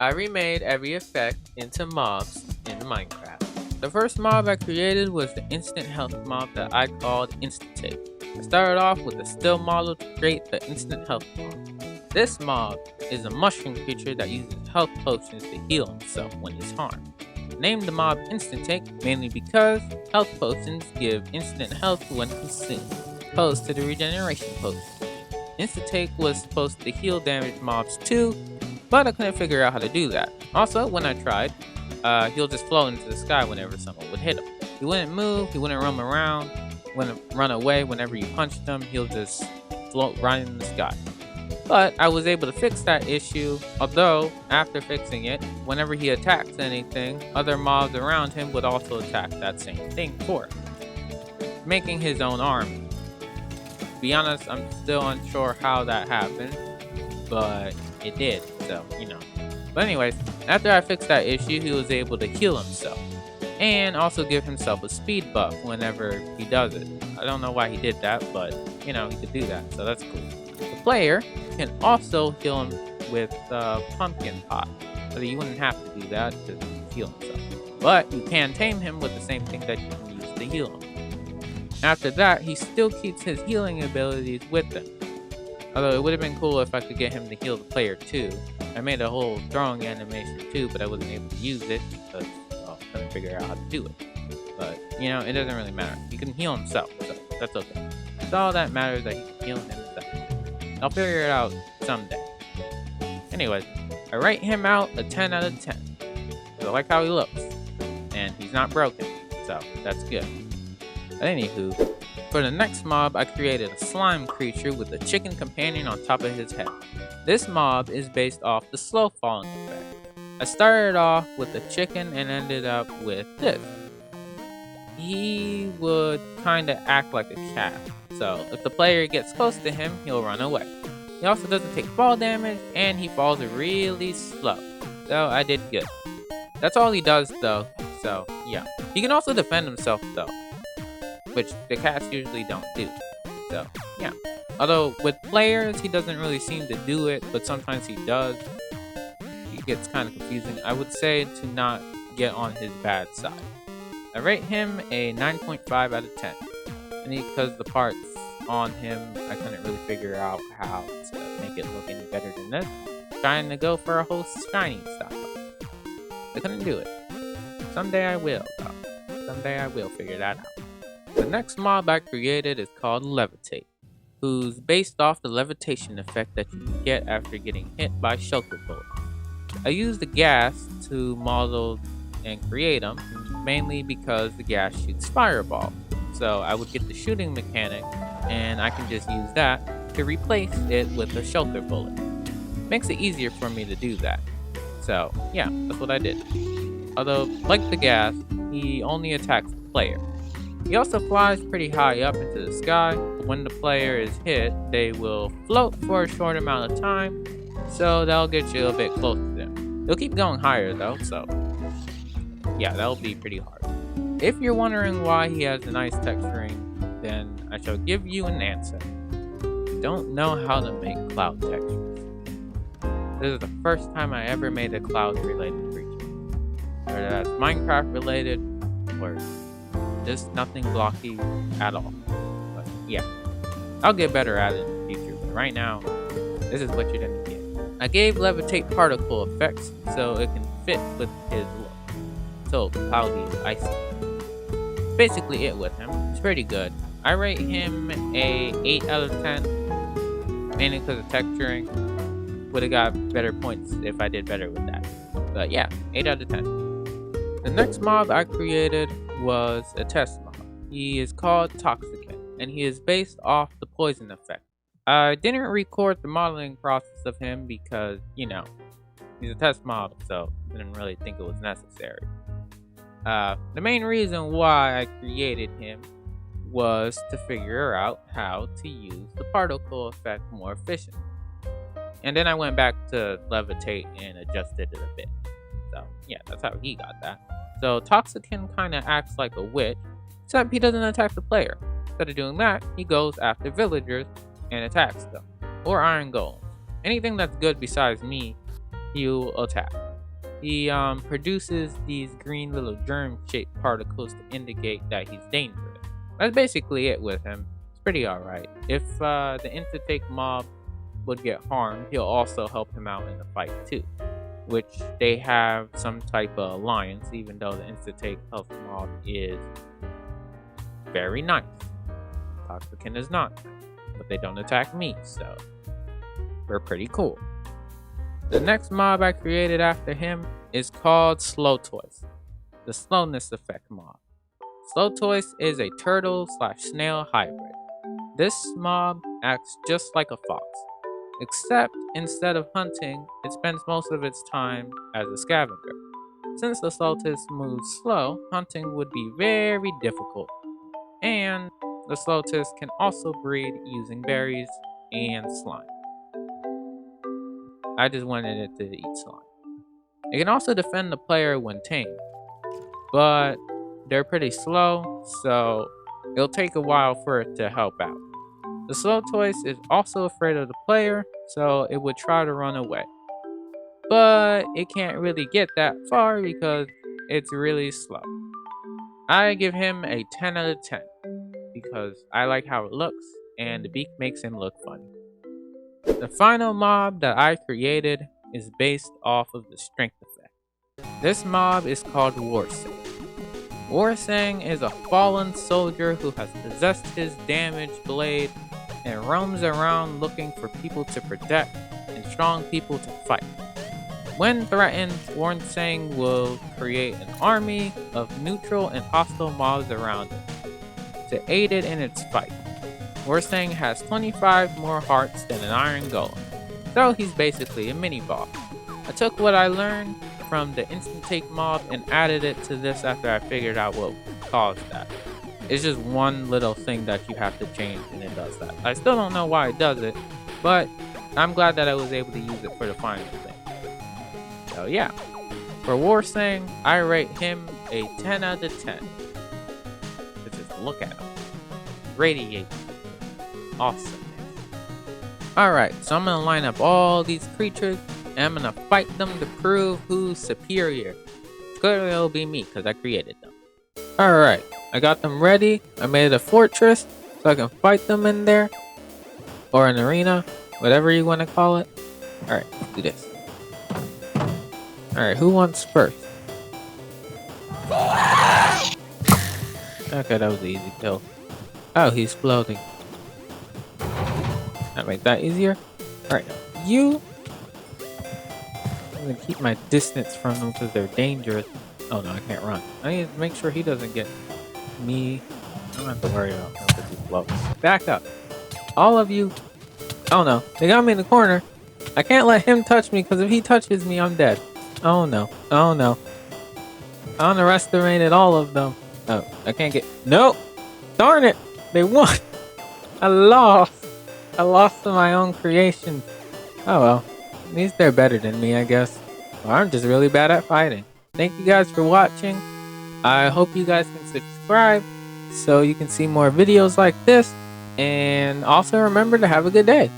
I remade every effect into mobs in Minecraft. The first mob I created was the instant health mob that I called Instant Take. I started off with a still model to create the instant health mob. This mob is a mushroom creature that uses health potions to heal himself when he's harmed. I named the mob Instant Take mainly because health potions give instant health when consumed, opposed to the regeneration potion. Instant Take was supposed to heal damaged mobs too, but I couldn't figure out how to do that. Also, when I tried, he'll just float into the sky whenever someone would hit him. He wouldn't move, he wouldn't roam around, wouldn't run away whenever you punched him, he'll just float right in the sky. But I was able to fix that issue, although after fixing it, whenever he attacks anything, other mobs around him would also attack that same thing for him, making his own army. To be honest, I'm still unsure how that happened, but it did, so, But anyways, after I fixed that issue, he was able to heal himself, and also give himself a speed buff whenever he does it. I don't know why he did that, but, he could do that, so that's cool. The player can also heal him with pumpkin pot, so you wouldn't have to do that to heal himself. But you can tame him with the same thing that you can use to heal him. After that, he still keeps his healing abilities with him. Although it would have been cool if I could get him to heal the player too. I made a whole throwing animation too, but I wasn't able to use it because I couldn't figure out how to do it. But, it doesn't really matter. He can heal himself, so that's okay. It's all that matters that he can heal himself. I'll figure it out someday. Anyways, I rate him out a 10 out of 10. I like how he looks. And he's not broken, so that's good. But anywho, for the next mob, I created a slime creature with a chicken companion on top of his head. This mob is based off the slow falling effect. I started off with a chicken and ended up with this. He would kinda act like a cat, so if the player gets close to him, he'll run away. He also doesn't take fall damage, and he falls really slow, so I did good. That's all he does though, so yeah. He can also defend himself though, which the cats usually don't do, so yeah. Although with players, he doesn't really seem to do it, but sometimes he does. It gets kind of confusing. I would say to not get on his bad side. I rate him a 9.5 out of 10. And because the parts on him, I couldn't really figure out how to make it look any better than this. Trying to go for a whole shiny style. I couldn't do it. Someday I will, though. Someday I will figure that out. The next mob I created is called Levitate, who's based off the levitation effect that you can get after getting hit by shelter bullets. I used the gas to model and create them, mainly because the gas shoots fireballs. So I would get the shooting mechanic, and I can just use that to replace it with a shelter bullet. Makes it easier for me to do that. So yeah, that's what I did. Although, like the gas, he only attacks the player. He also flies pretty high up into the sky. When the player is hit, they will float for a short amount of time, so that'll get you a bit close to them. They'll keep going higher though, so yeah, that'll be pretty hard. If you're wondering why he has a nice texturing, then I shall give you an answer. I don't know how to make cloud textures. This is the first time I ever made a cloud-related creature. Whether that's Minecraft related, or just nothing blocky at all. But yeah, I'll get better at it in the future, but right now, this is what you're gonna get. I gave Levitate particle effects so it can fit with his look. So cloudy, icy. Basically it with him. It's pretty good. I rate him a 8 out of 10, mainly because of texturing. Would have got better points if I did better with that. But yeah, 8 out of 10. The next mob I created was a test mob. He is called Toxicant, and he is based off the poison effect. I didn't record the modeling process of him because, he's a test mob, so I didn't really think it was necessary. The main reason why I created him was to figure out how to use the particle effect more efficiently. And then I went back to Levitate and adjusted it a bit. So yeah, that's how he got that. So Toxicant kind of acts like a witch, except he doesn't attack the player. Instead of doing that, he goes after villagers and attacks them, or iron golems. Anything that's good besides me, he will attack. he produces these green little germ-shaped particles to indicate that he's dangerous. That's basically it with him. It's pretty alright. If the Intake mob would get harmed, he'll also help him out in the fight too, which they have some type of alliance, even though the Intake health mob is very nice. Toxican is not, but they don't attack me, so we're pretty cool. The next mob I created after him is called Slowo, the slowness effect mob. Slowo is a turtle/snail hybrid. This mob acts just like a fox, except instead of hunting, it spends most of its time as a scavenger. Since the Slowo moves slow, hunting would be very difficult, and the Slowo can also breed using berries and slime. I just wanted it to eat slime. It can also defend the player when tamed, but they're pretty slow, so it'll take a while for it to help out. The Slowo is also afraid of the player, so it would try to run away. But it can't really get that far because it's really slow. I give him a 10 out of 10 because I like how it looks and the beak makes him look funny. The final mob that I created is based off of the strength effect. This mob is called Warang. Warang is a fallen soldier who has possessed his damaged blade and roams around looking for people to protect and strong people to fight. When threatened, Warang will create an army of neutral and hostile mobs around it to aid it in its fight. Warang has 25 more hearts than an iron golem, so he's basically a mini boss. I took what I learned from the Intake mob and added it to this after I figured out what caused that. It's just one little thing that you have to change and it does that. I still don't know why it does it, but I'm glad that I was able to use it for the final thing. So yeah, for Warang, I rate him a 10 out of 10. Just look at him. Radiate. Awesome. Alright, so I'm gonna line up all these creatures and I'm gonna fight them to prove who's superior. Clearly it'll be me because I created them. Alright, I got them ready. I made a fortress so I can fight them in there. Or an arena, whatever you want to call it. Alright, let's do this. Alright, who wants first? Okay, that was an easy kill. Oh, he's floating. That make that easier. Alright, you. I'm gonna keep my distance from them because they're dangerous. Oh no, I can't run. I need to make sure he doesn't get me. I don't have to worry about him because he floats. Back up. All of you. Oh no, they got me in the corner. I can't let him touch me because if he touches me, I'm dead. Oh no. Oh no. I underestimated all of them. Oh, I can't get. Nope. Darn it. They won. I lost. I lost to my own creation. Oh well. At least they're better than me, I guess. Well, I'm just really bad at fighting. Thank you guys for watching. I hope you guys can subscribe so you can see more videos like this. And also remember to have a good day.